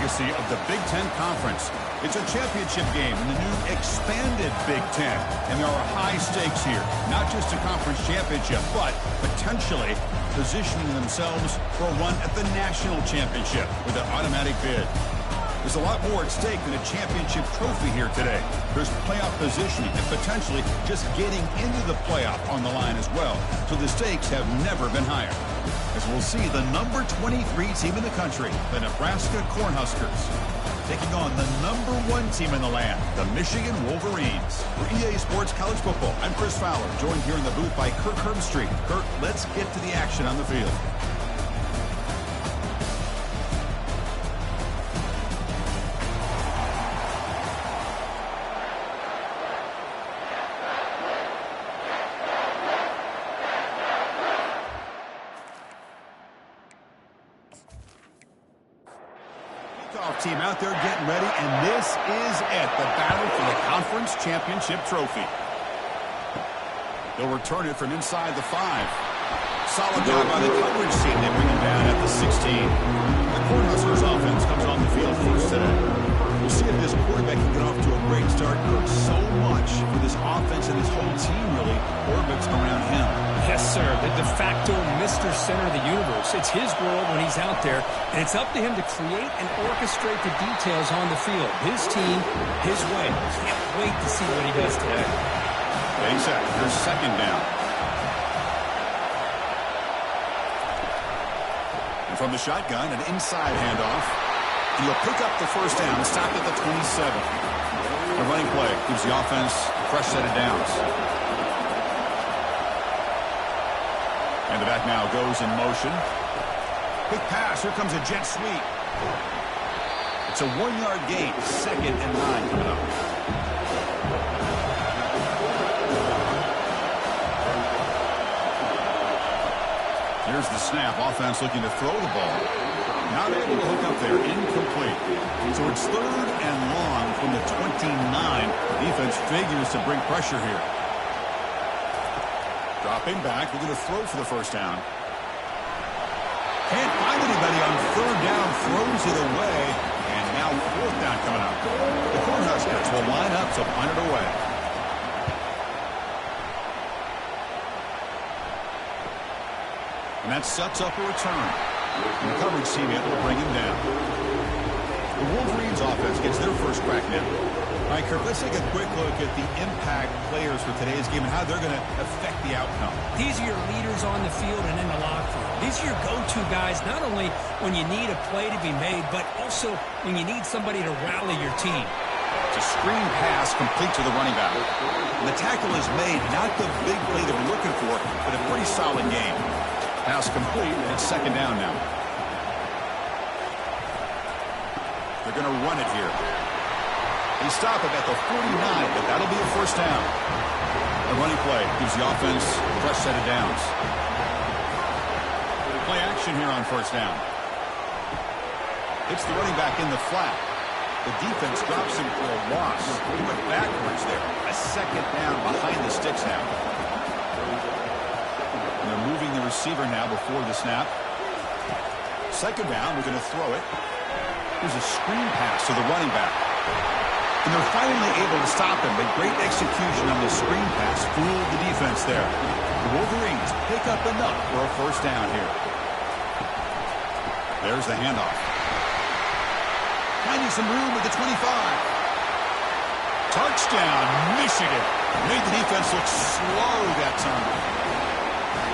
legacy of the Big Ten Conference. It's a championship game in the new expanded Big Ten, and there are high stakes here. Not just a conference championship, but potentially positioning themselves for a run at the national championship with an automatic bid. There's a lot more at stake than a championship trophy here today. There's playoff positioning and potentially just getting into the playoff on the line as well. So the stakes have never been higher. As we'll see the number 23 team in the country, the Nebraska Cornhuskers, taking on the number 1 team in the land, the Michigan Wolverines. For EA Sports College Football, I'm Chris Fowler, joined here in the booth by Kirk Herbstreit. Kirk, let's get to the action on the field. Team out there getting ready, and this is it, the battle for the conference championship trophy. They'll return it from inside the 5. Solid job by the coverage team. They bring him down at the 16. The Cornhuskers offense comes on the field first today. We'll see if this quarterback can get off to a great start. So much for this offense and this whole team really orbits around him. Yes, sir. The de facto Mr. Center of the universe. It's his world when he's out there, and it's up to him to create and orchestrate the details on the field. His team, his way. Can't wait to see what he does today. Exactly. There's second down. And from the shotgun, an inside handoff. And he'll pick up the first down and stop at the 27. The running play gives the offense a fresh set of downs. And the back now goes in motion. Quick pass. Here comes a jet sweep. It's a 1-yard gain. 2nd and 9 coming up. Here's the snap. Offense looking to throw the ball. Not able to hook up there. Incomplete. So it's 3rd and long from the 29. Defense figures to bring pressure here. Dropping back. We're going to throw for the first down. Can't find anybody on 3rd down. Throws it away. And now 4th down coming up. The Cornhuskers will line up to punt it away. And that sets up a return. And the coverage team able to bring him down. The Wolverines offense gets their first crack now. All right, Kirk, let's take a quick look at the impact players for today's game and how they're going to affect the outcome. These are your leaders on the field and in the locker room. These are your go-to guys, not only when you need a play to be made, but also when you need somebody to rally your team. It's a screen pass complete to the running back. And the tackle is made, not the big play that we're looking for, but a pretty solid game. Pass complete, and it's 2nd down now. They're going to run it here. They stop it at the 49, but that'll be a first down. The running play gives the offense a fresh set of downs. Play action here on first down. Hits the running back in the flat. The defense drops him for a loss. He went backwards there. A 2nd down behind the sticks now. And they're moving the receiver now before the snap. 2nd down, we're going to throw it. Here's a screen pass to the running back. And they're finally able to stop him, but great execution on the screen pass. Fooled the defense there. The Wolverines pick up enough for a first down here. There's the handoff. Finding some room at the 25. Touchdown, Michigan. Made the defense look slow that time.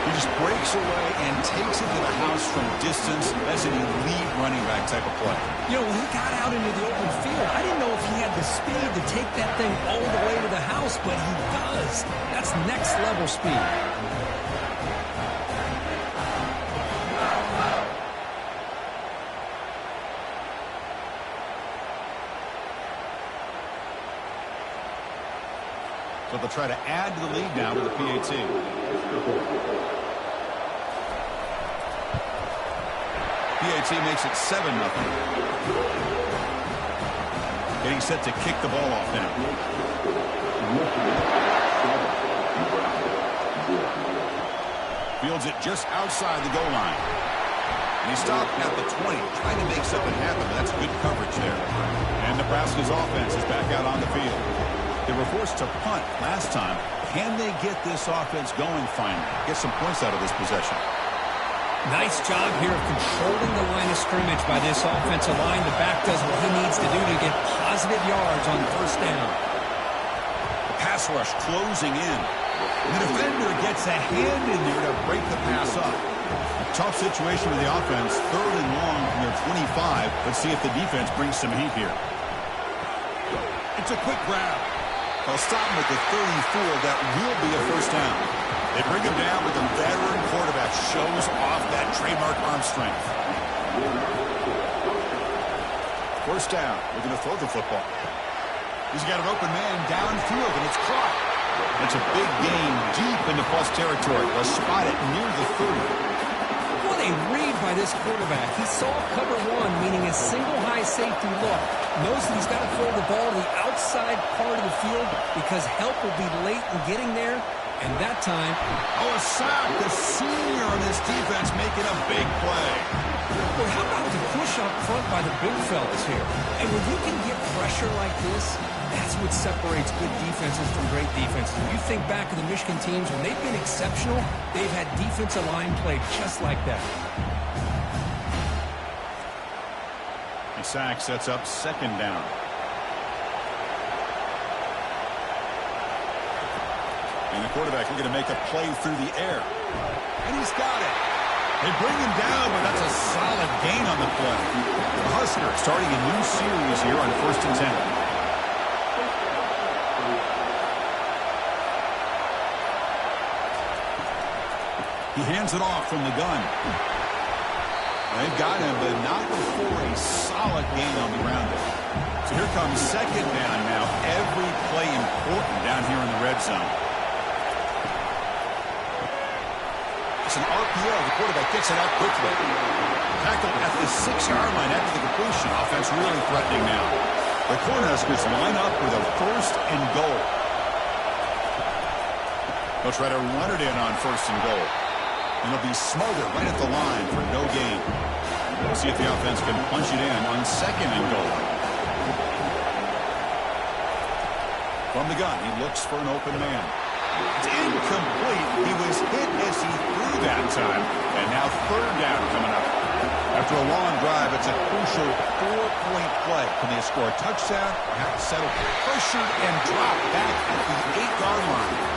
He just breaks away and takes it to the house from distance. That's an elite running back type of play. You know, when he got out into the open field, I didn't know if he had the speed to take that thing all the way to the house, but he does. That's next level speed. So they'll try to add to the lead now with the PAT. PAT makes it 7-0. Getting set to kick the ball off now. Fields it just outside the goal line. And he stopped at the 20, trying to make something happen, but that's good coverage. This offense is back out on the field. They were forced to punt last time. Can they get this offense going finally? Get some points out of this possession. Nice job here of controlling the line of scrimmage by this offensive line. The back does what he needs to do to get positive yards on first down. The pass rush closing in. And the defender gets a hand in there to break the pass up. A tough situation with the offense. 3rd and long from their 25. Let's see if the defense brings some heat here. It's a quick grab. They'll stop him at the 34. That will be a first down. They bring him down, but the veteran quarterback shows off that trademark arm strength. First down. We're going to throw the football. He's got an open man downfield, and it's caught. It's a big gain deep into plus territory. They'll spot it near the 30. What a read by this quarterback. He saw cover one, meaning a single high safety look. Knows that he's got to throw the ball to the outside part of the field because help will be late in getting there. And that time... Oh, a sack. The senior on this defense making a big play. Well, how about the push up front by the big fellas here? And when you can get pressure like this, that's what separates good defenses from great defenses. When you think back to the Michigan teams, when they've been exceptional, they've had defensive line play just like that. The sack sets up 2nd down. And the quarterback looking to make a play through the air. And he's got it. They bring him down, but that's a solid gain on the play. The Huskers starting a new series here on 1st and 10. He hands it off from the gun. They've got him, but not before a solid gain on the ground. So here comes 2nd down now. Every play important down here in the red zone. It's an RPO. The quarterback gets it out quickly. Tackled at the 6-yard line after the completion. Offense really threatening now. The Cornhuskers line up with a 1st and goal. They'll try to run it in on 1st and goal. And they'll be smothered right at the line for no gain. We'll see if the offense can punch it in on 2nd and goal. From the gun, he looks for an open man. It's incomplete. He was hit as he threw that time. And now 3rd down coming up. After a long drive, it's a crucial 4-point play. Can they score a touchdown or have to settle? Pressured and dropped back at the 8-yard line.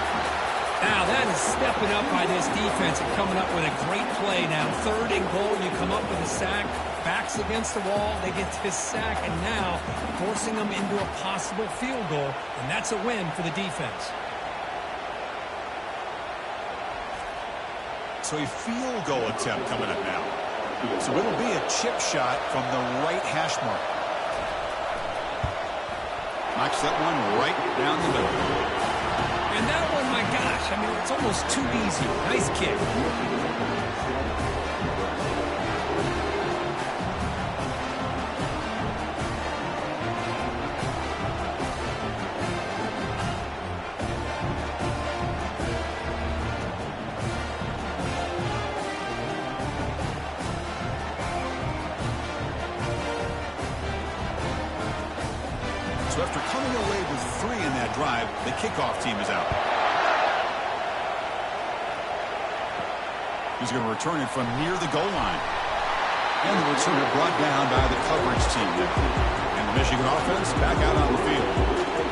Now that is stepping up by this defense and coming up with a great play now. 3rd and goal, you come up with a sack. Backs against the wall, they get this sack, and now forcing them into a possible field goal. And that's a win for the defense. So a field goal attempt coming up now. So it'll be a chip shot from the right hash mark. Knocks that one right down the middle. And that one, my gosh, I mean, it's almost too easy. Nice kick. So after coming away with 3 in that drive, the kickoff team is out. He's going to return it from near the goal line. And the returner brought down by the coverage team there. And the Michigan offense back out on the field.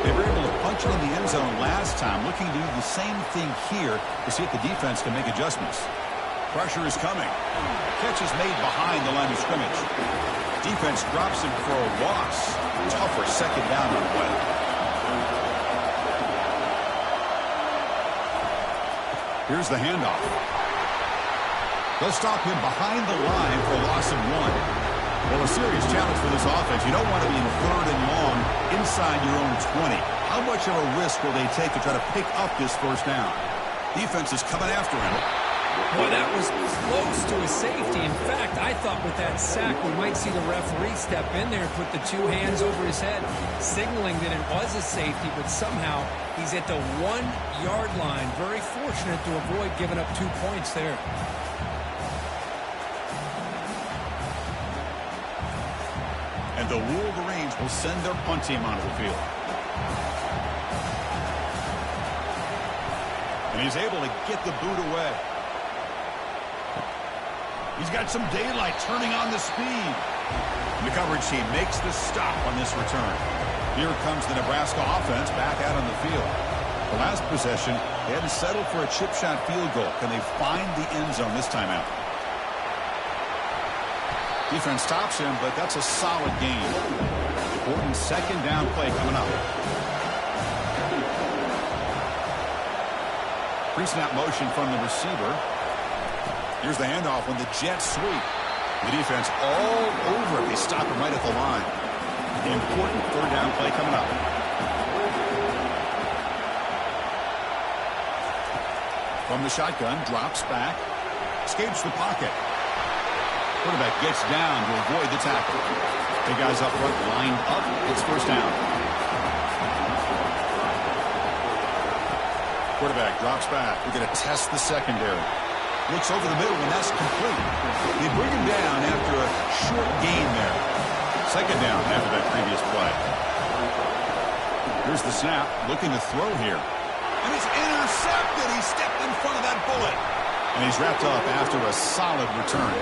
They were able to punch it in the end zone last time, looking to do the same thing here to see if the defense can make adjustments. Pressure is coming. Catch is made behind the line of scrimmage. Defense drops him for a loss. Tougher 2nd down on the way. Here's the handoff. They'll stop him behind the line for a loss of 1. Well, a serious challenge for this offense. You don't want to be in 3rd and long inside your own 20. How much of a risk will they take to try to pick up this 1st down? Defense is coming after him. Boy, that was close to a safety. In fact, I thought with that sack we might see the referee step in there and put the 2 hands over his head, signaling that it was a safety, but somehow he's at the 1-yard line. Very fortunate to avoid giving up 2 points there. The Wolverines will send their punt team onto the field. And he's able to get the boot away. He's got some daylight turning on the speed. The coverage team makes the stop on this return. Here comes the Nebraska offense back out on the field. The last possession, they had to settle for a chip shot field goal. Can they find the end zone this time out? Defense stops him, but that's a solid gain. Important second down play coming up. Pre-snap motion from the receiver. Here's the handoff when the Jets sweep. The defense all over it. They stop him right at the line. The important third down play coming up. From the shotgun, drops back, escapes the pocket. Quarterback gets down to avoid the tackle. The guys up front lined up. It's first down. Quarterback drops back. We're going to test the secondary. Looks over the middle, and that's complete. They bring him down after a short gain there. Second down after that previous play. Here's the snap. Looking to throw here. And it's intercepted. He stepped in front of that bullet. And he's wrapped up after a solid return.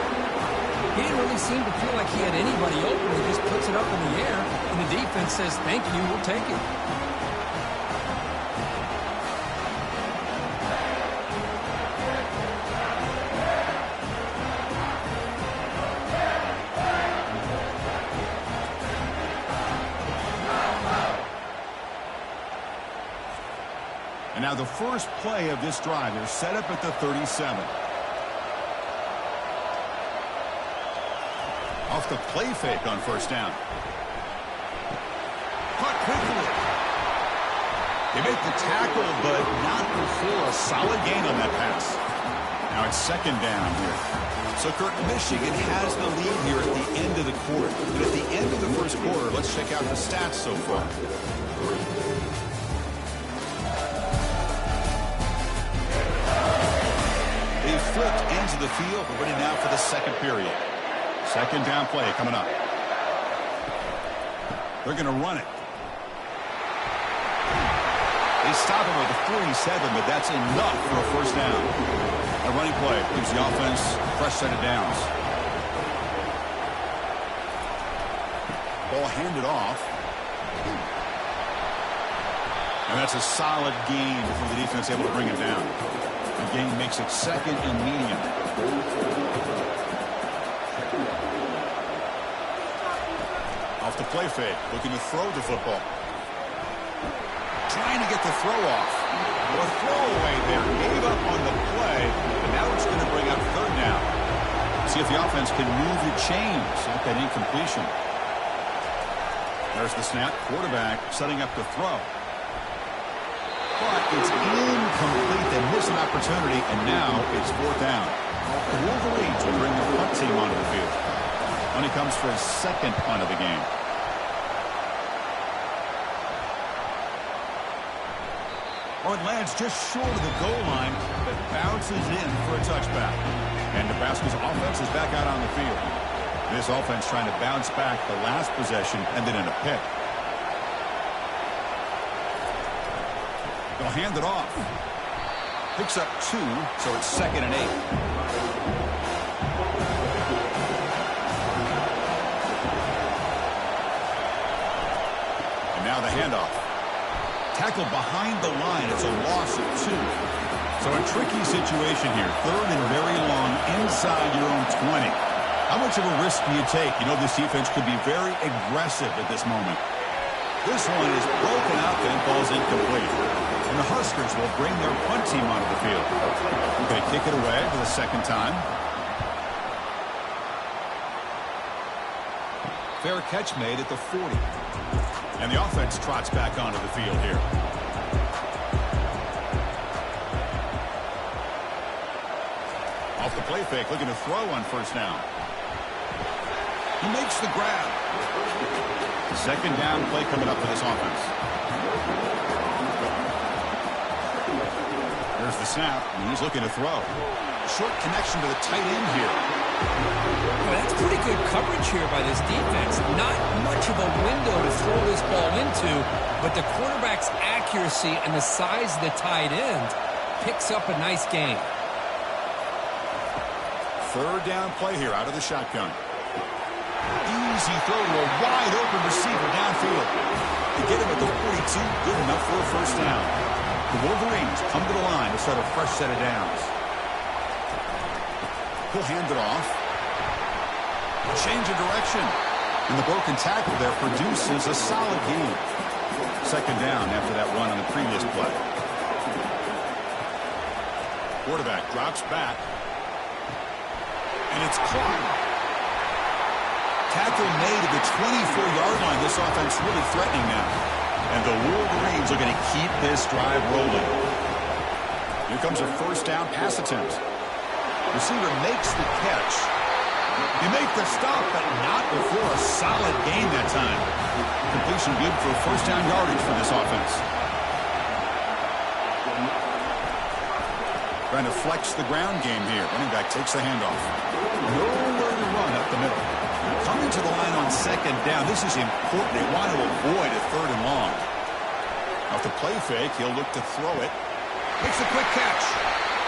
He didn't really seem to feel like he had anybody open. He just puts it up in the air, and the defense says, thank you, we'll take it. And now the first play of this drive is set up at the 37. Off the play fake on first down. Caught quickly. They make the tackle, but not before a solid gain on that pass. Now it's second down here. So, Kurt, Michigan has the lead here at the end of the quarter. But at the end of the first quarter, let's check out the stats so far. They flipped into the field, but ready now for the second period. Second down play coming up. They're going to run it. They stop him at the 47, but that's enough for a first down. A running play gives the offense a fresh set of downs. Ball handed off. And that's a solid gain before the defense able to bring it down. The gain makes it second and medium. Off the play fake, looking to throw the football. Trying to get the throw off. A throwaway there, gave up on the play, and now it's going to bring up third down. See if the offense can move the chains at that incompletion. There's the snap, quarterback setting up to throw. But it's incomplete. They miss an opportunity, and now it's fourth down. The Wolverines will bring the punt team onto the field. When he comes for his second punt of the game. Oh, it lands just short of the goal line, but bounces in for a touchback. And Nebraska's offense is back out on the field. This offense trying to bounce back the last possession and then in a pick. They'll hand it off. Picks up 2, so it's second and 8. Now the handoff. Tackled behind the line. It's a loss of 2. So a tricky situation here. Third and very long inside your own 20. How much of a risk do you take? You know this defense could be very aggressive at this moment. This one is broken up and falls incomplete. And the Huskers will bring their punt team onto the field. They kick it away for the second time. Fair catch made at the 40. And the offense trots back onto the field here. Off the play fake, looking to throw on first down. He makes the grab. Second down play coming up for this offense. There's the snap, and he's looking to throw. Short connection to the tight end here. Well, that's pretty good coverage here by this defense. Not much of a window to throw this ball into, but the quarterback's accuracy and the size of the tight end picks up a nice gain. Third down play here out of the shotgun. Easy throw to a wide open receiver downfield. To get him at the 42, good enough for a first down. The Wolverines come to the line to start a fresh set of downs. He'll hand it off. Change of direction. And the broken tackle there produces a solid gain. Second down after that run on the previous play. Quarterback drops back. And it's caught. Tackle made at the 24-yard line. This offense really threatening now. And the Wolverines are going to keep this drive rolling. Here comes a first down pass attempt. Receiver makes the catch. He makes the stop, but not before a solid gain that time. Completion good for first down yardage for this offense. Trying to flex the ground game here. Running back takes the handoff. Nowhere to run up the middle. Coming to the line on second down. This is important. They want to avoid a third and long. Off the play fake, he'll look to throw it. Makes a quick catch.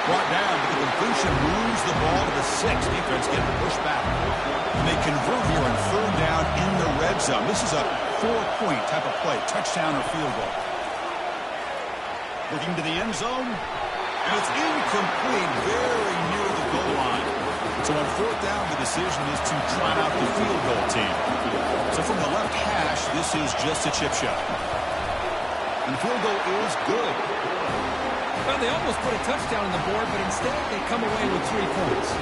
Brought down, but the completion moves the ball to the 6. Defense getting pushed back. And they convert here on third down in the red zone. This is a 4-point type of play. Touchdown or field goal. Looking to the end zone. And it's incomplete, very near the goal line. So on fourth down, the decision is to try out the field goal team. So from the left hash, this is just a chip shot. And the field goal is good. Well, they almost put a touchdown on the board, but instead they come away with 3 points.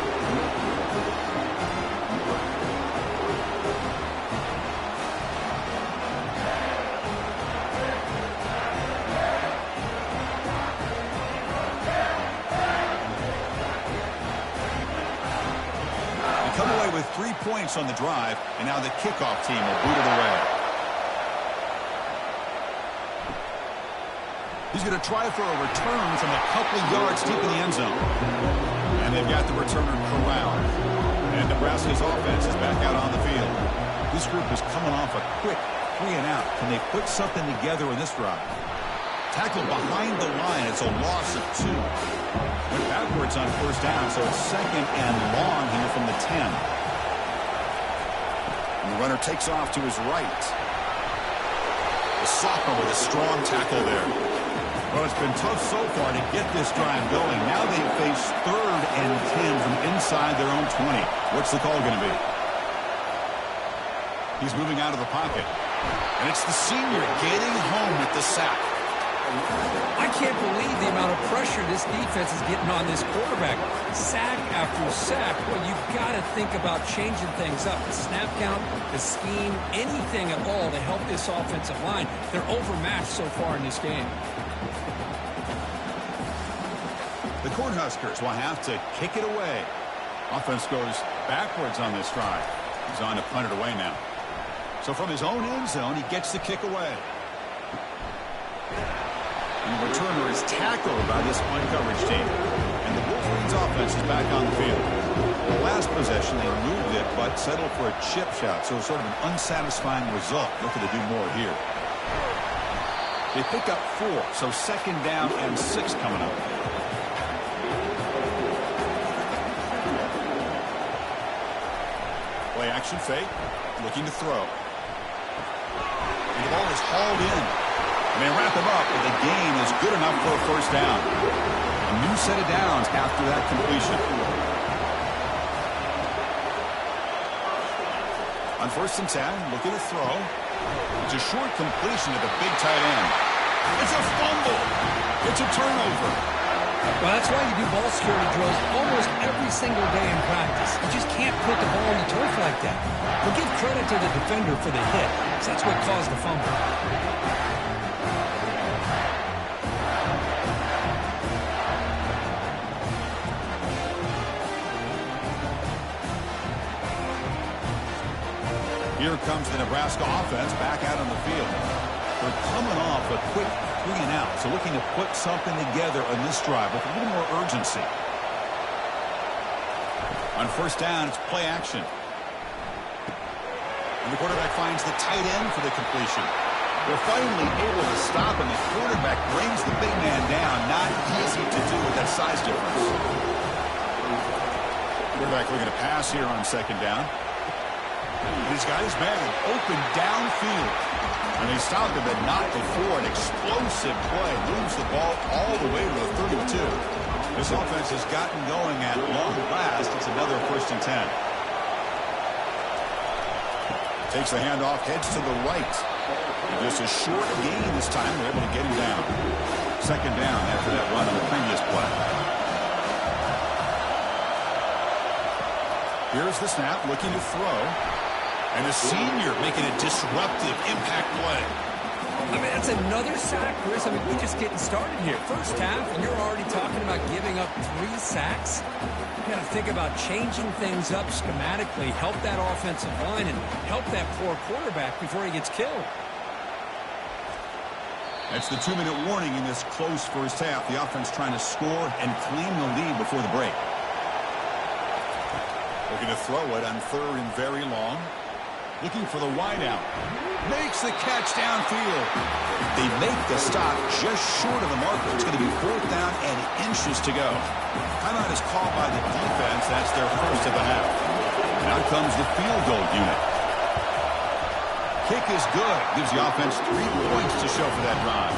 They come away with 3 points on the drive, and now the kickoff team will boot it away. He's going to try for a return from a couple of yards deep in the end zone. And they've got the returner corralled. And Nebraska's offense is back out on the field. This group is coming off a quick 3 and out. Can they put something together in this drive? Tackle behind the line. It's a loss of 2. Went backwards on first down, so it's second and long here from the 10. And the runner takes off to his right. The sophomore with a strong tackle there. Well, it's been tough so far to get this drive going. Now they face third and 10 from inside their own 20. What's the call going to be? He's moving out of the pocket. And it's the senior getting home with the sack. I can't believe the amount of pressure this defense is getting on this quarterback. Sack after sack. Well, you've got to think about changing things up. The snap count, the scheme, anything at all to help this offensive line. They're overmatched so far in this game. The Cornhuskers will have to kick it away. Offense goes backwards on this drive. He's on to punt it away now. So from his own end zone, he gets the kick away. And the returner is tackled by this punt coverage team. And the Wolverines offense is back on the field. The last possession, they moved it, but settled for a chip shot. So sort of an unsatisfying result. Looking to do more here. They pick up 4, so second down and 6 coming up. Play action fake, looking to throw. And the ball is hauled in. And they wrap him up, but the gain is good enough for a first down. A new set of downs after that completion. On first and 10, looking to throw. It's a short completion to the big tight end. It's a fumble. It's a turnover. Well, that's why you do ball security drills almost every single day in practice. You just can't put the ball on the turf like that. But give credit to the defender for the hit, because that's what caused the fumble. Here comes the Nebraska offense back out on the field. They're coming off a quick 3 and out, so looking to put something together on this drive with a little more urgency. On first down, it's play action. And the quarterback finds the tight end for the completion. They're finally able to stop him. The quarterback brings the big man down. Not easy to do with that size difference. Quarterback looking to pass here on second down. He's got his man open downfield. And they stopped him, but not before. An explosive play. Moves the ball all the way to the 32. This offense has gotten going at long last. It's another 1st and 10. Takes the handoff, heads to the right. And just a short gain this time. They're able to get him down. Second down after that run on the previous play. Here's the snap, looking to throw. And the senior making a disruptive impact play. I mean, that's another sack, Chris. I mean, we're just getting started here. First half, and you're already talking about giving up 3 sacks. You got to think about changing things up schematically, help that offensive line, and help that poor quarterback before he gets killed. That's the 2-minute warning in this close first half. The offense trying to score and claim the lead before the break. Looking to throw it on 3rd and very long. Looking for the wideout. Makes the catch downfield. They make the stop just short of the marker. It's going to be 4th down and inches to go. Timeout is called by the defense. That's their first of the half. Now comes the field goal unit. Kick is good. Gives the offense 3 points to show for that drive.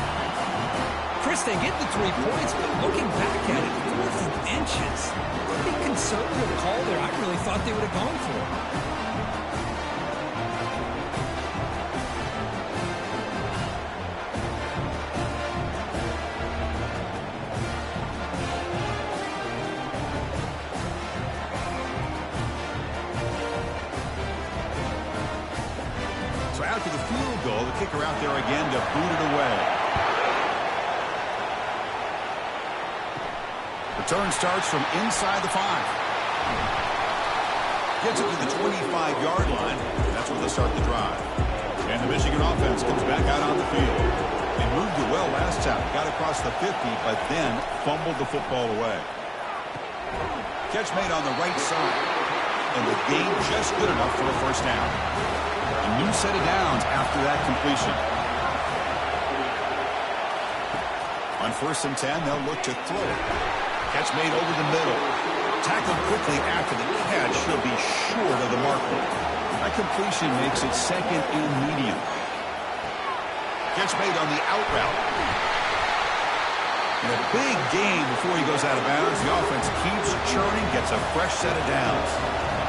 Chris, they get the 3 points, but looking back at it, 4th and inches. Pretty conservative call there. I really thought they would have gone for it. After the field goal, the kicker out there again to boot it away. Return starts from inside the 5. Gets it to the 25-yard line. That's where they'll start the drive. And the Michigan offense comes back out on the field. They moved it well last time. Got across the 50, but then fumbled the football away. Catch made on the right side. And the gain just good enough for a first down. A new set of downs after that completion. On 1st and 10, they'll look to throw it. Catch made over the middle. Tackled quickly after the catch. He'll be short of the marker. That completion makes it 2nd and medium. Catch made on the out route. And a big gain before he goes out of bounds. The offense keeps churning, gets a fresh set of downs.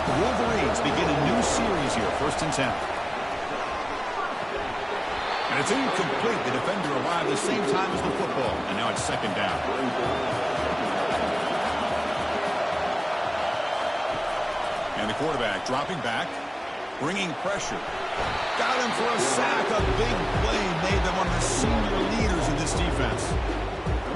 The Wolverines begin a new series here, 1st and 10. And it's incomplete. The defender arrived the same time as the football. And now it's 2nd down. And the quarterback dropping back, bringing pressure. Got him for a sack. A big play made them one of the senior leaders in this defense.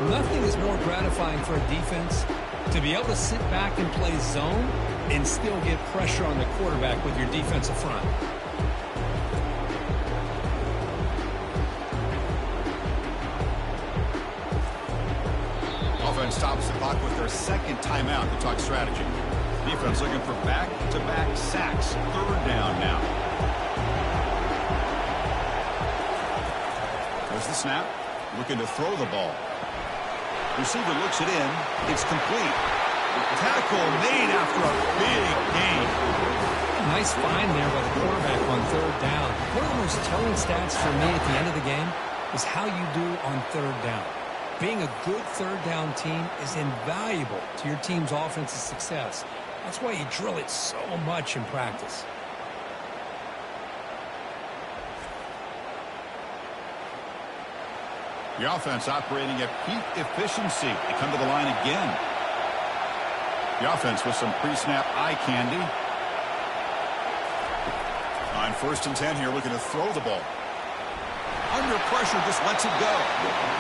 Nothing is more gratifying for a defense to be able to sit back and play zone and still get pressure on the quarterback with your defensive front. Offense stops the clock with their 2nd timeout to talk strategy. Defense looking for back-to-back sacks. 3rd down now. There's the snap. Looking to throw the ball. Receiver looks it in. It's complete. Tackle made after a big gain. Nice find there by the quarterback on 3rd down. One of the most telling stats for me at the end of the game is how you do on 3rd down. Being a good 3rd down team is invaluable to your team's offensive success. That's why you drill it so much in practice. The offense operating at peak efficiency. They come to the line again. The offense with some pre-snap eye candy. On 1st and 10 here, looking to throw the ball. Under pressure, just lets it go.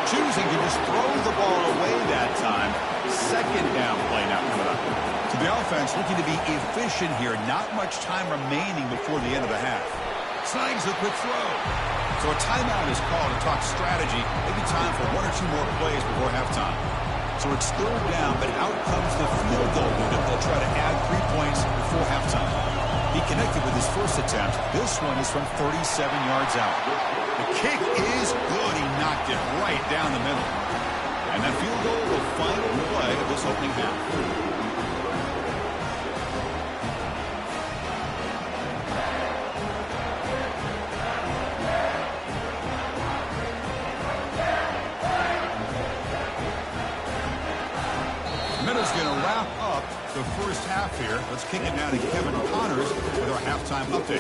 Choosing to just throw the ball away that time. 2nd down play now coming up. To the offense, looking to be efficient here. Not much time remaining before the end of the half. Snags the quick throw. So a timeout is called to talk strategy. Maybe time for 1 or 2 more plays before halftime. So it's third down, but out comes the field goal unit. They'll try to add 3 points before halftime. He connected with his first attempt. This one is from 37 yards out. The kick is good. He knocked it right down the middle. And that field goal, the final play of this opening half. Minna's going to wrap up the first half here. Let's kick it now to Kevin Connors with our halftime update.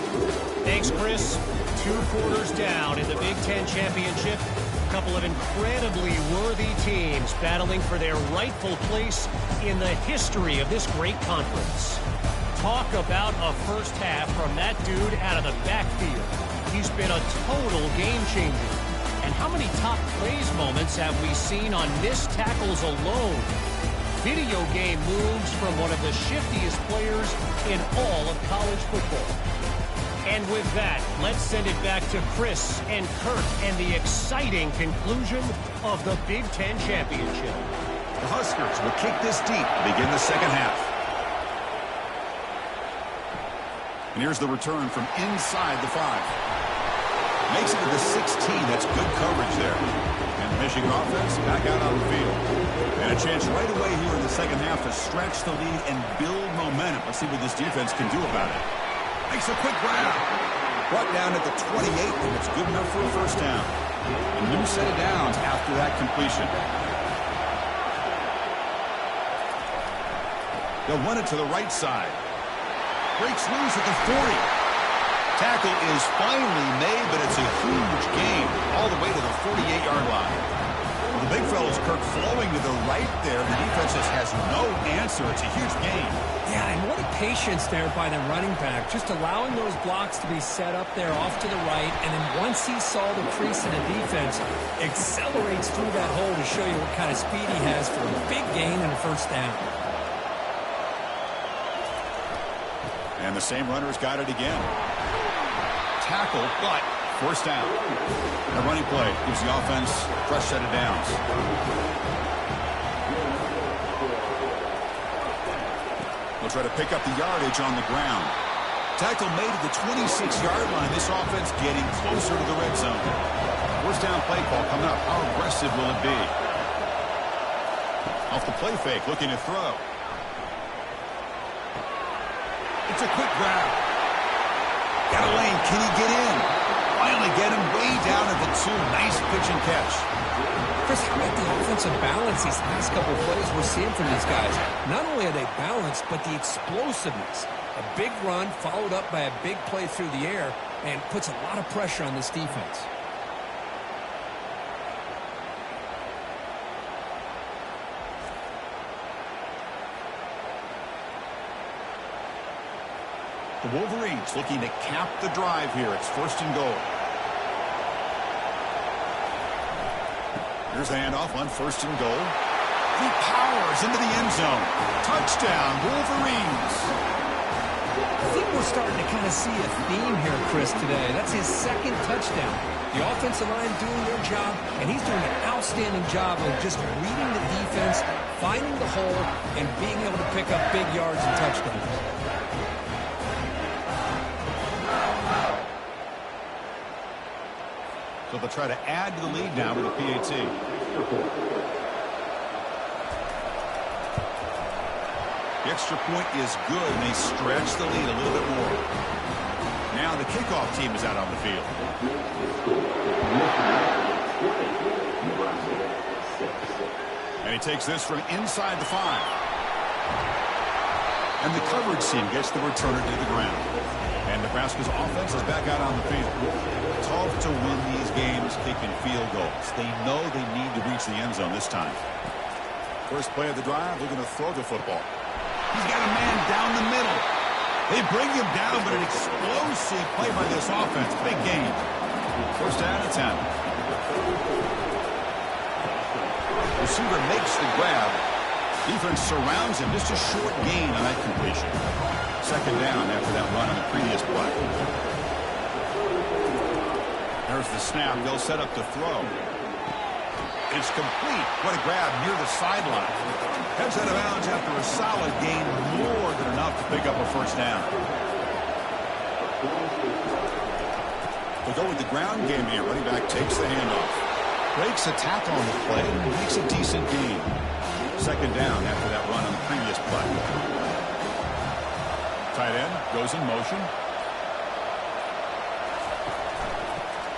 Thanks, Chris. 2 quarters down in the Big Ten Championship. A couple of incredibly worthy teams battling for their rightful place in the history of this great conference. Talk about a first half from that dude out of the backfield. He's been a total game changer. And how many top plays moments have we seen on missed tackles alone? Video game moves from one of the shiftiest players in all of college football. And with that, let's send it back to Chris and Kurt and the exciting conclusion of the Big Ten Championship. The Huskers will kick this deep to begin the second half. And here's the return from inside the 5. Makes it to the 16. That's good coverage there. And the Michigan offense back out on the field. And a chance right away here in the second half to stretch the lead and build momentum. Let's see what this defense can do about it. Makes a quick grab. Brought down at the 28, and it's good enough for a first down. A new set of downs after that completion. They'll run it to the right side. Breaks loose at the 40. Tackle is finally made, but it's a huge gain all the way to the 48-yard line. Well, the big fellow's Kirk flowing to the right there. The defense just has no answer. It's a huge gain. Yeah, and what a patience there by the running back, just allowing those blocks to be set up there off to the right, and then once he saw the crease in the defense, accelerates through that hole to show you what kind of speed he has for a big gain and a first down. And the same runner's got it again. Tackle, but first down. A running play gives the offense a fresh set of downs. They'll try to pick up the yardage on the ground. Tackle made at the 26-yard line. This offense getting closer to the red zone. First down play call coming up. How aggressive will it be? Off the play fake, looking to throw. It's a quick grab. Got a lane. Can he get in? Finally get him way down at the 2. Nice pitch and catch. Chris, how about the offensive balance these last couple of plays we're seeing from these guys? Not only are they balanced, but the explosiveness. A big run followed up by a big play through the air and puts a lot of pressure on this defense. The Wolverines looking to cap the drive here. It's first and goal. Here's the handoff on first and goal. He powers into the end zone. Touchdown, Wolverines. I think we're starting to kind of see a theme here, Chris, today. That's his second touchdown. The offensive line doing their job, and he's doing an outstanding job of just reading the defense, finding the hole, and being able to pick up big yards and touchdowns. So they'll try to add to the lead now with a PAT. The extra point is good, and they stretch the lead a little bit more. Now the kickoff team is out on the field. And he takes this from inside the 5. And the coverage team gets the returner to the ground. And Nebraska's offense is back out on the field. Tough to win these games kicking field goals. They know they need to reach the end zone this time. First play of the drive, they're going to throw the football. He's got a man down the middle. They bring him down, but an explosive play by this offense. Big game. First down and 10. Receiver makes the grab. Defense surrounds him. Just a short gain on that completion. Second down after that run on the previous play. There's the snap. They'll set up the throw. It's complete. What a grab near the sideline. Heads out of bounds after a solid gain, more than enough to pick up a first down. We'll go with the ground game here. Running back takes the handoff. Breaks a tackle on the play and makes a decent gain. Second down after that run on the previous play. Tight end goes in motion.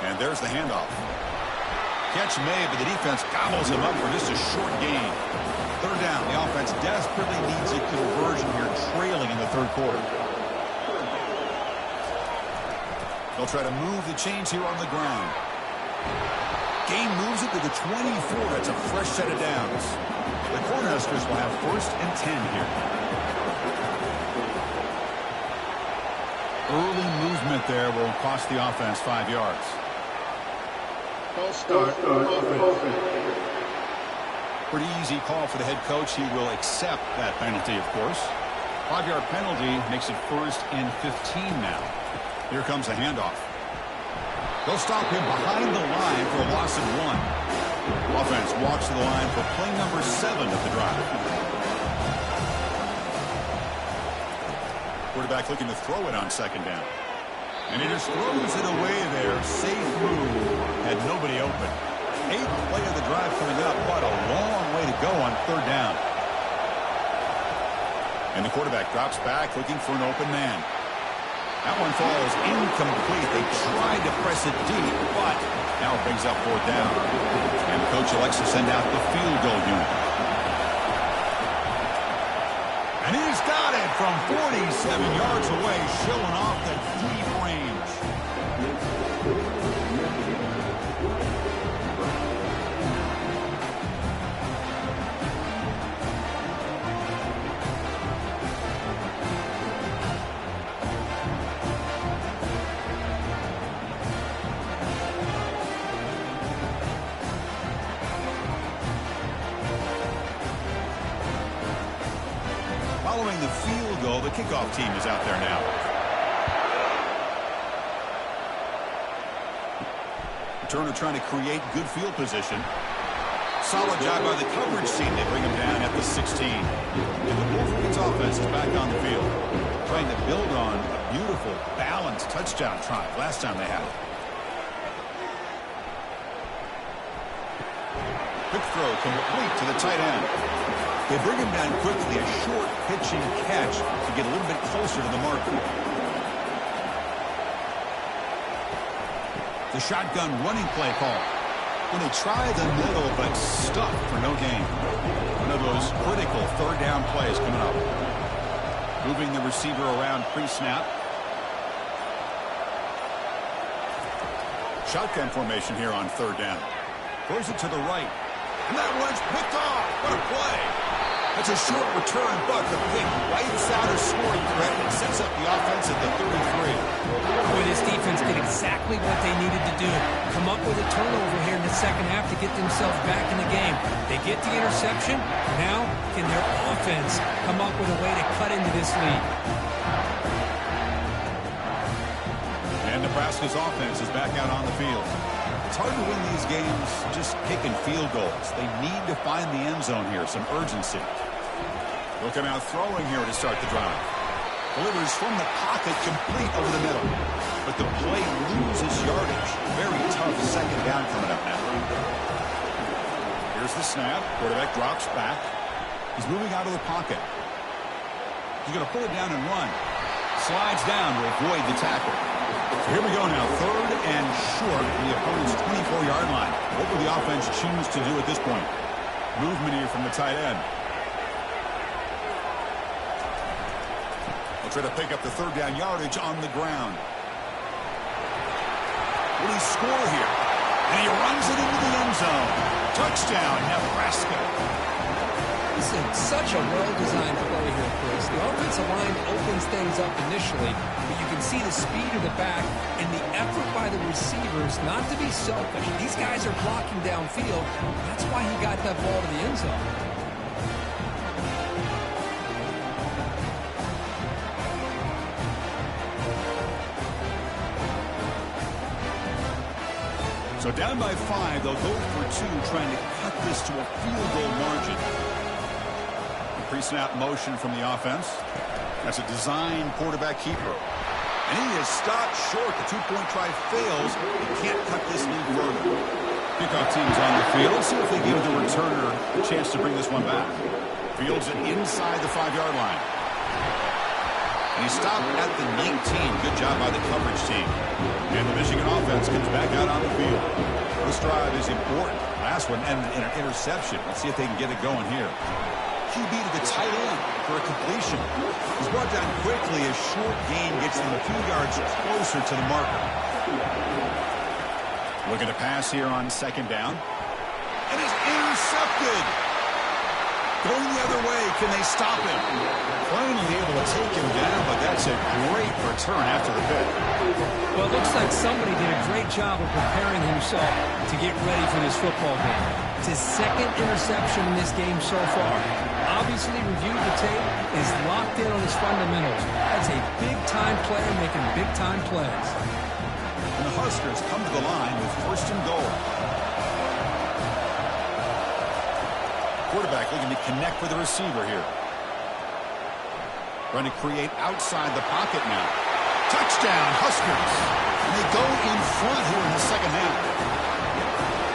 And there's the handoff. Catch made, but the defense gobbles him up for just a short gain. Third down. The offense desperately needs a conversion here, trailing in the third quarter. They'll try to move the chains here on the ground. Gain moves it to the 24. That's a fresh set of downs. The Cornhuskers will have 1st and 10 here. Early movement there will cost the offense 5 yards. Pretty easy call for the head coach. He will accept that penalty, of course. 5-yard penalty makes it 1st and 15 now. Here comes a handoff. They'll stop him behind the line for a loss of 1. Offense walks to the line for play number 7 of the drive. Quarterback looking to throw it on second down. And he just throws it away there. Safe move. Had nobody open. 8th play of the drive coming up. What a long way to go on third down. And the quarterback drops back looking for an open man. That one falls incomplete. They tried to press it deep, but now it brings up 4th down. And the coach elects to send out the field goal unit. And he's got it from 47 yards away, showing off the deep range. Following the field goal, the kickoff team is out there now. Turner trying to create good field position. Solid job by the coverage team. They bring him down at the 16. And the Wolverines offense is back on the field, trying to build on a beautiful, balanced touchdown drive last time they had it. Quick throw complete to the tight end. They bring him down quickly, a short pitching catch to get a little bit closer to the mark. The shotgun running play call. When they try the middle, but stuck for no gain. One of those critical third down plays coming up. Moving the receiver around pre-snap. Shotgun formation here on third down. Throws it to the right. And that one's picked off. What a play. That's a short return, but the pick wipes out a scoring threat and sets up the offense at the 33. Boy, this defense did exactly what they needed to do. Come up with a turnover here in the second half to get themselves back in the game. They get the interception. Now, can their offense come up with a way to cut into this lead? And Nebraska's offense is back out on the field. It's hard to win these games just kicking field goals. They need to find the end zone here, some urgency. They'll come out throwing here to start the drive. Delivers from the pocket, complete over the middle. But the play loses yardage. Very tough second down coming up now. Here's the snap. Quarterback drops back. He's moving out of the pocket. He's going to pull it down and run. Slides down to avoid the tackle. So here we go now, third and short from the opponent's 24-yard line. What will the offense choose to do at this point? Movement here from the tight end. They'll try to pick up the third down yardage on the ground. Will he score here? And he runs it into the end zone. Touchdown, Nebraska. This is such a well-designed play here, Chris. The offensive line opens things up initially, but you can see the speed of the back and the effort by the receivers not to be selfish. These guys are blocking downfield. That's why he got that ball to the end zone. So down by 5, they'll go for 2, trying to cut this to a field goal margin. Pre-snap motion from the offense. That's a design quarterback keeper. And he is stopped short. The two-point try fails. He can't cut this lead further. Kickoff team's on the field. Let's see if they give the returner a chance to bring this one back. Fields it inside the 5-yard line. And he stopped at the 19. Good job by the coverage team. And the Michigan offense comes back out on the field. This drive is important. Last one ended in an interception. Let's see if they can get it going here. QB to the tight end for a completion. He's brought down quickly. A short gain gets him a few yards closer to the marker. Looking to pass here on second down. And he's intercepted. Going the other way. Can they stop him? Finally able to take him down, but that's a great return after the pick. Well, it looks like somebody did a great job of preparing himself to get ready for this football game. It's his second interception in this game so far. Obviously reviewed the tape, is locked in on his fundamentals. That's a big-time player making big-time plays. And the Huskers come to the line with first and goal. Quarterback looking to connect with the receiver here. Trying to create outside the pocket now. Touchdown, Huskers. And they go in front here in the second half.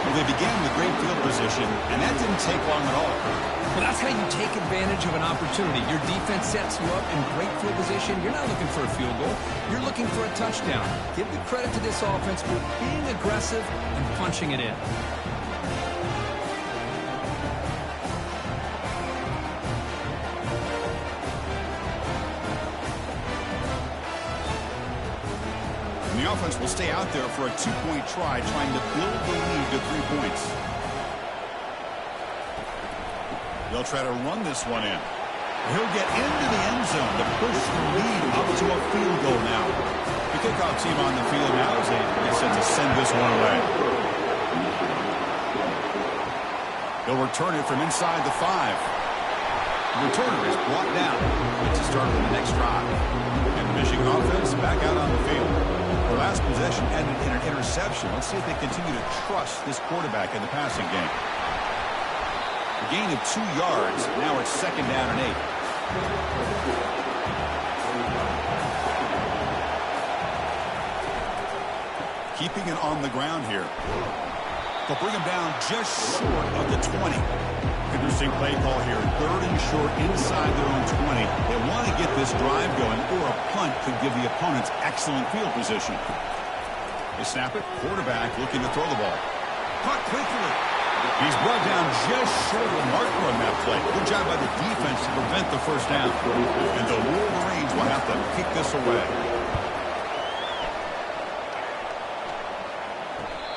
Well, they began with great field position, and that didn't take long at all. Well, that's how you take advantage of an opportunity. Your defense sets you up in great field position. You're not looking for a field goal. You're looking for a touchdown. Give the credit to this offense for being aggressive and punching it in. And the offense will stay out there for a 2-point try, trying to build the lead to 3 points. They'll try to run this one in. He'll get into the end zone to push the lead up to a field goal now. The kickoff team on the field now as they set to send this one away. They'll return it from inside the 5. The returner is brought down to start with the next drive. And the Michigan offense back out on the field. Their last possession ended in an interception. Let's see if they continue to trust this quarterback in the passing game. A gain of 2 yards. Now it's second down and 8. Keeping it on the ground here. They'll bring him down just short of the 20. Interesting play call here. Third and short inside their own 20. They want to get this drive going, or a punt could give the opponents excellent field position. They snap it. Quarterback looking to throw the ball. Caught quickly. He's brought down just short of the marker on that play. Good job by the defense to prevent the first down. And the Wolverines will have to kick this away.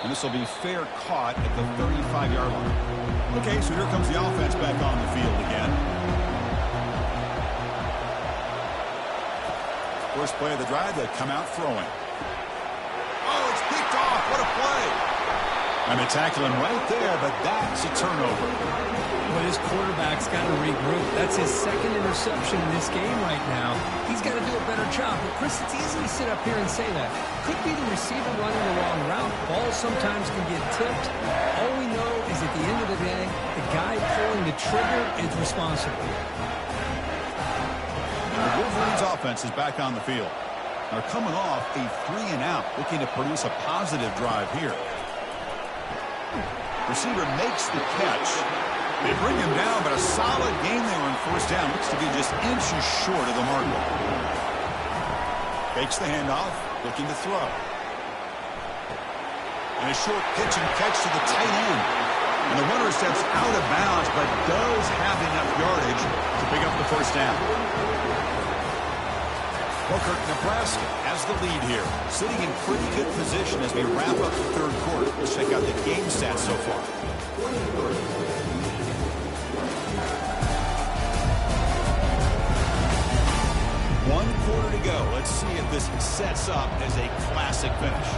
And this will be fair caught at the 35-yard line. Okay, so here comes the offense back on the field again. First play of the drive, they come out throwing. Oh, it's picked off. What a play. And they tackle him right there, but that's a turnover. Well, his quarterback's got to regroup. That's his second interception in this game right now. He's got to do a better job. But, Chris, it's easy to sit up here and say that. Could be the receiver running the wrong route. Balls sometimes can get tipped. All we know is at the end of the day, the guy pulling the trigger is responsible. And the Wolverines offense is back on the field. They're coming off a 3-and-out, looking to produce a positive drive here. Receiver makes the catch. They bring him down, but a solid gain there on first down. Looks to be just inches short of the marker. Fakes the handoff, looking to throw. And a short pitch and catch to the tight end. And the runner steps out of bounds, but does have enough yardage to pick up the first down. Booker, Nebraska has the lead here, sitting in pretty good position as we wrap up the third quarter. Let's check out the game stats so far. One quarter to go. Let's see if this sets up as a classic finish.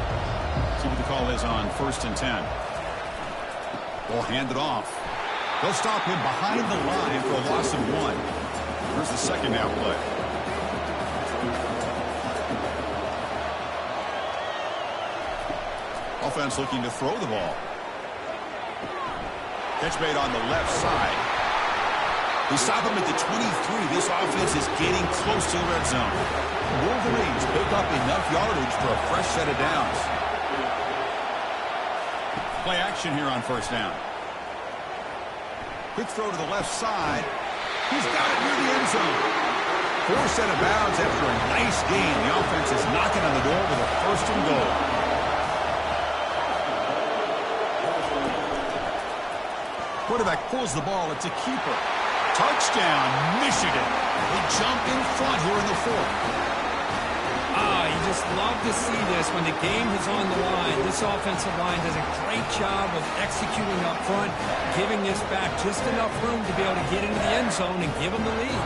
See what the call is on 1st and 10. Ball handed off. They'll stop him behind the line for a loss of 1. Here's the second down play. offense looking to throw the ball. Catch made on the left side. They stop him at the 23. This offense is getting close to the red zone. Wolverines pick up enough yardage for a fresh set of downs. Play action here on first down. Quick throw to the left side. He's got it near the end zone. 4 set of bounds after a nice gain. The offense is knocking on the door with a first and goal. Quarterback pulls the ball. It's a keeper. Touchdown, Michigan. They jump in front here in the 4th. You just love to see this when the game is on the line. This offensive line does a great job of executing up front, giving this back just enough room to be able to get into the end zone and give them the lead.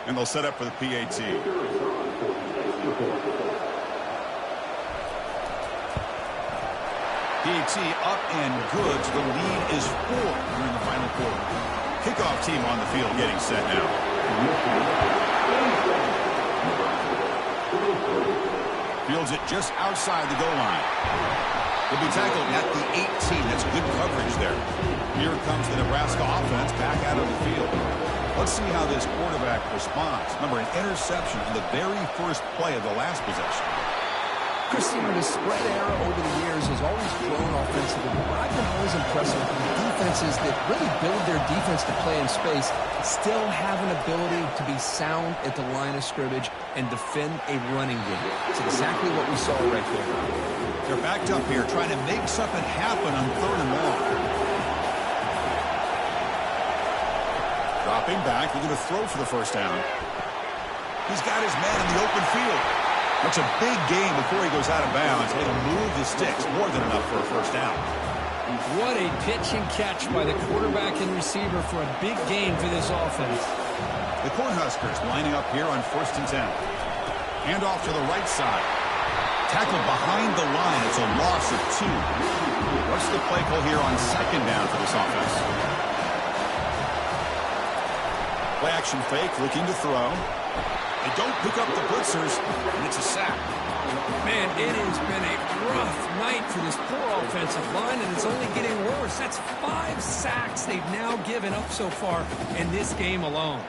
And they'll set up for the PAT. PAT up and good. The lead is 4 during the final quarter. Kickoff team on the field getting set now. Fields it just outside the goal line. He'll be tackled at the 18. That's good coverage there. Here comes the Nebraska offense back out of the field. Let's see how this quarterback responds. Remember, an interception in the very first play of the last possession. Christian, the spread era over the years has always grown offensively, but I've been always impressed with the defenses that really build their defense to play in space, still have an ability to be sound at the line of scrimmage and defend a running game. It's exactly what we saw right there. They're backed up here trying to make something happen on 3rd and long. Dropping back, looking to throw for the first down. He's got his man in the open field. That's a big gain before he goes out of bounds. It'll move the sticks more than enough for a first down. What a pitch and catch by the quarterback and receiver for a big gain for this offense. The Cornhuskers lining up here on 1st and 10. Hand off to the right side. Tackled behind the line. It's a loss of 2. What's the play call here on 2nd down for this offense? Play action fake, looking to throw. They don't pick up the blitzers, and it's a sack. Man, it has been a rough night for this poor offensive line, and it's only getting worse. That's 5 sacks they've now given up so far in this game alone.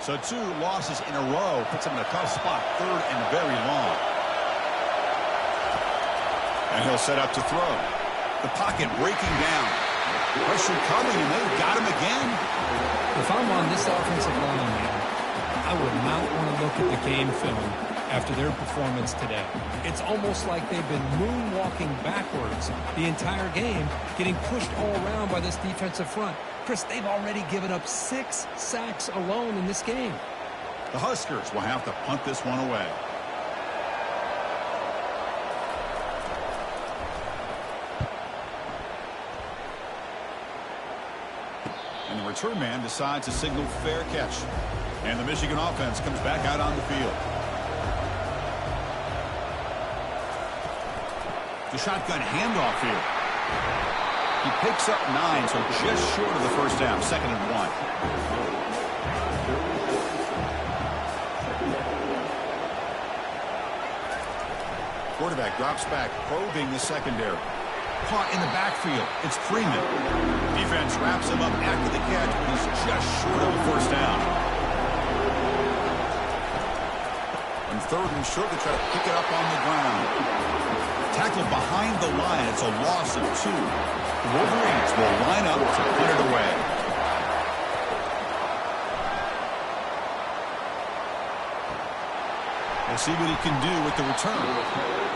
So 2 losses in a row puts them in a tough spot, 3rd and very long. And he'll set up to throw. The pocket breaking down. Pressure coming, and they've got him again. If I'm on this offensive line, I would not want to look at the game film after their performance today. It's almost like they've been moonwalking backwards the entire game, getting pushed all around by this defensive front. Chris, they've already given up 6 sacks alone in this game. The Huskers will have to punt this one away. And the return man decides to signal fair catch. And the Michigan offense comes back out on the field. The shotgun handoff here. He picks up 9, so just short of the first down, 2nd and 1. Quarterback drops back, probing the secondary. Caught in the backfield. It's Freeman. Defense wraps him up after the catch, but he's just short of a first down. On 3rd and short, they try to pick it up on the ground. Tackled behind the line. It's a loss of 2. The Wolverines will line up to put it away. We'll see what he can do with the return.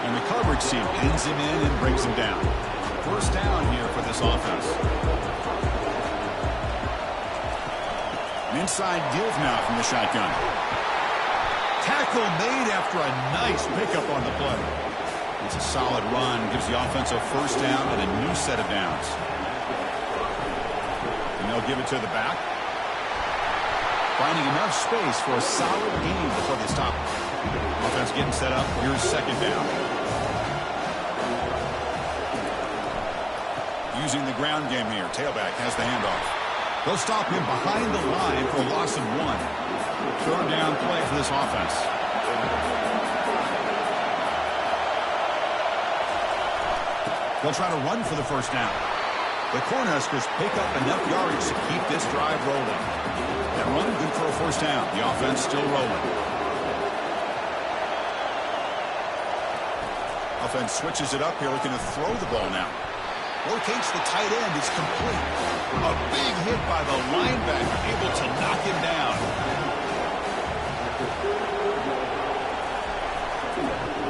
And the coverage team pins him in and brings him down. First down here for this offense. An inside give now from the shotgun. Tackle made after a nice pickup on the play. It's a solid run. Gives the offense a first down and a new set of downs. And they'll give it to the back. Finding enough space for a solid gain before they stop. Offense getting set up. Here's second down. Using the ground game here. Tailback has the handoff. They'll stop him behind the line for a loss of 1. Third down play for this offense. They'll try to run for the first down. The Cornhuskers pick up enough yardage to keep this drive rolling. That run, good for a first down. The offense still rolling. Offense switches it up here, looking to throw the ball now. Rotates the tight end. It's complete. A big hit by the linebacker, able to knock him down.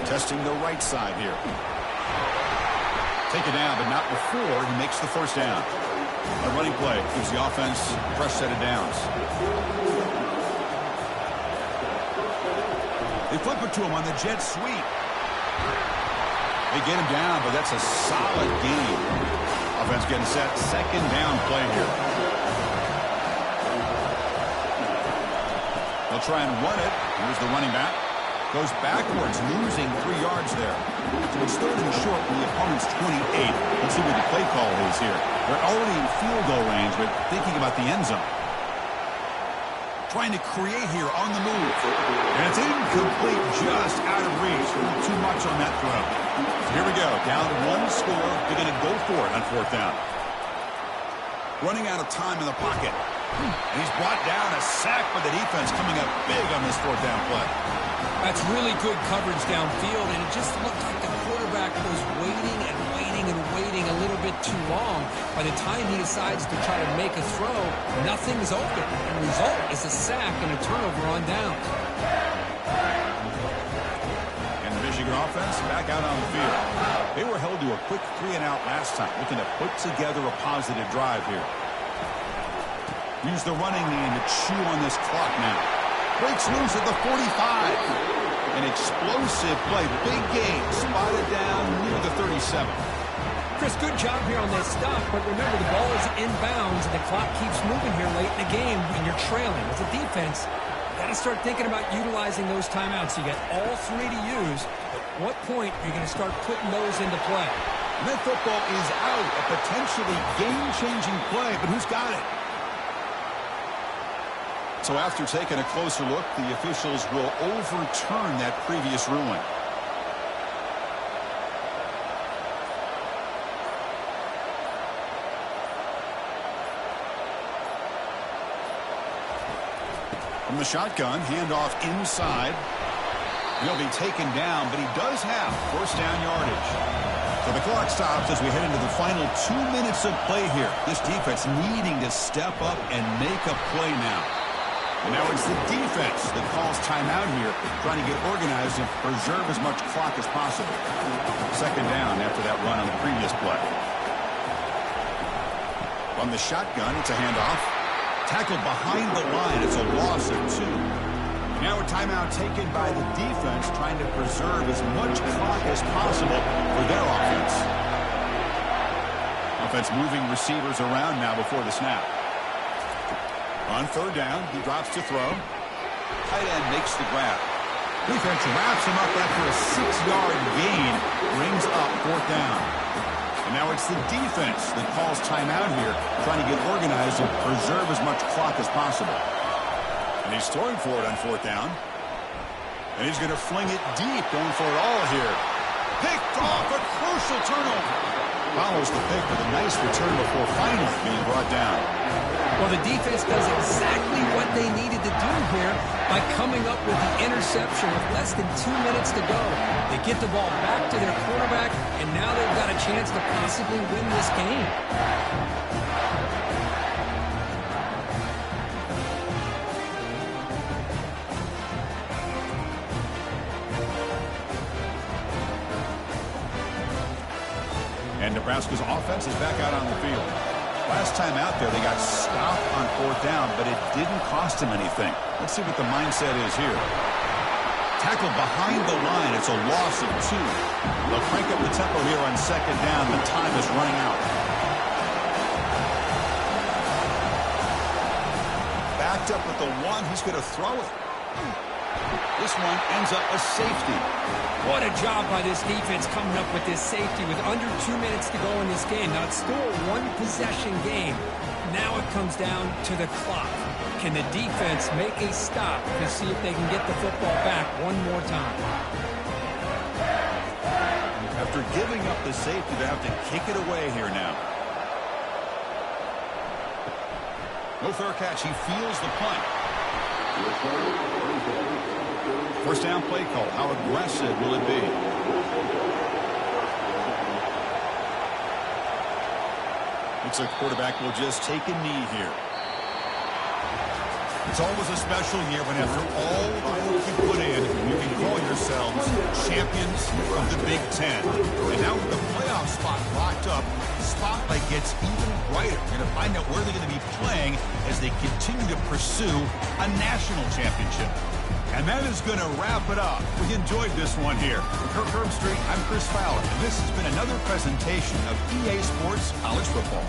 Testing the right side here. Take it down, but not before he makes the first down. A running play gives the offense a fresh set of downs. They flip it to him on the jet sweep. They get him down, but that's a solid game. Offense getting set. Second down play here. They'll try and run it. Here's the running back. Goes backwards, losing 3 yards there. So it's third and short from the opponent's 28. Let's see what the play call is here. They're already in field goal range, but thinking about the end zone. Trying to create here on the move. And it's incomplete, just out of reach. Too much on that throw. So here we go, down to 1 score. They're going to go for it on fourth down. Running out of time in the pocket. And he's brought down, a sack by the defense coming up big on this fourth down play. That's really good coverage downfield, and it just looked like the quarterback was waiting and waiting and waiting a little bit too long. By the time he decides to try to make a throw, nothing's open. And the result is a sack and a turnover on downs. And the Michigan offense back out on the field. They were held to a quick 3-and-out last time, looking to put together a positive drive here. Use the running game to chew on this clock now. Breaks loose at the 45. An explosive play. Big game. Spotted down near the 37. Chris, good job here on this stop, but remember the ball is inbounds and the clock keeps moving here late in the game and you're trailing. As a defense, you got to start thinking about utilizing those timeouts. You got all 3 to use. At what point are you going to start putting those into play? And that football is out. A potentially game-changing play, but who's got it? So after taking a closer look, the officials will overturn that previous ruling. From the shotgun, handoff inside. He'll be taken down, but he does have first down yardage. So the clock stops as we head into the final 2 minutes of play here. This defense needing to step up and make a play now. And now it's the defense that calls timeout here, trying to get organized and preserve as much clock as possible. Second down after that run on the previous play. From the shotgun, it's a handoff. Tackled behind the line. It's a loss of 2. And now a timeout taken by the defense, trying to preserve as much clock as possible for their offense. Offense moving receivers around now before the snap. On third down, he drops to throw. Tight end makes the grab. Defense wraps him up after a 6-yard gain. Brings up fourth down. And now it's the defense that calls timeout here, trying to get organized and preserve as much clock as possible. And he's throwing for it on fourth down. And he's going to fling it deep, going for it all here. Picked off, a crucial turnover. Follows the pick with a nice return before finally being brought down. Well, the defense does exactly what they needed to do here by coming up with the interception with less than 2 minutes to go. They get the ball back to their quarterback, and now they've got a chance to possibly win this game. And Nebraska's offense is back out on the field. Last time out there, they got stopped on fourth down, but it didn't cost them anything. Let's see what the mindset is here. Tackled behind the line. It's a loss of 2. They'll crank up the tempo here on second down. The time is running out. Backed up with the 1. He's going to throw it. This one ends up a safety. What a job by this defense coming up with this safety with under 2 minutes to go in this game. Now, it's still a one-possession game. Now it comes down to the clock. Can the defense make a stop to see if they can get the football back one more time? After giving up the safety, they have to kick it away here now. No fair catch. He feels the punt. First down play call. How aggressive will it be? Looks like quarterback will just take a knee here. It's always a special year when after all the work you put in, you can call yourselves champions of the Big Ten. And now with the playoff spot locked up, the spotlight gets even brighter. You're going to find out where they're going to be playing as they continue to pursue a national championship. And that is going to wrap it up. We enjoyed this one here. For Kirk Herbstreit, I'm Chris Fowler, and this has been another presentation of EA Sports College Football.